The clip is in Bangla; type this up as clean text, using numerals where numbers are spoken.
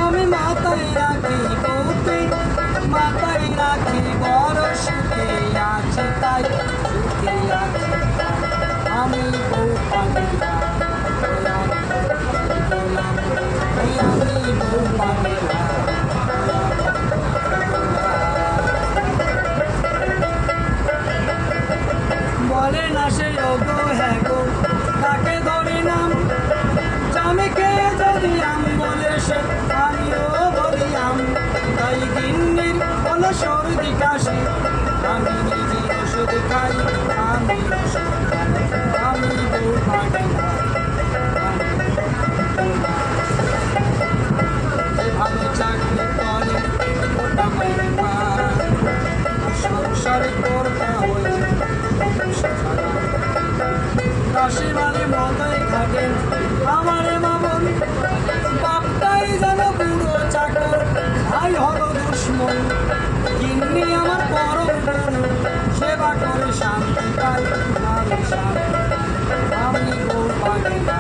আমি মাথায় রাখি বউকে, মাথায় রাখি বড় সুখে আছি তাই, সুখে আছি আমি বউ পাগলা, আমি বউ পাগলা। বলে না সে গো হ্যাঁ গো তাকে ধরে নাম, জামিকে যদি আম বলে সে আমিও বলি আম, তাই গিন্নির হলো সর্দি কাশি, আমি নিজে ওষুধ খাই, আমি ওষুধ খাই, আমি বউ পাগলা। ভালো চাকরি করে ওটা মেরে মা, সংসার করতে হয়ে কাশি মানে মতাই থাকেন আমার মামন, বাপটাই যেন বুড়ো চাকর, ভাই হলো দুশ্মন, গিন্নি আমার পরম গুরু, সেবা করে শান্তি পাই, আমি শান্তি পাই, আমি বউ পাগলা।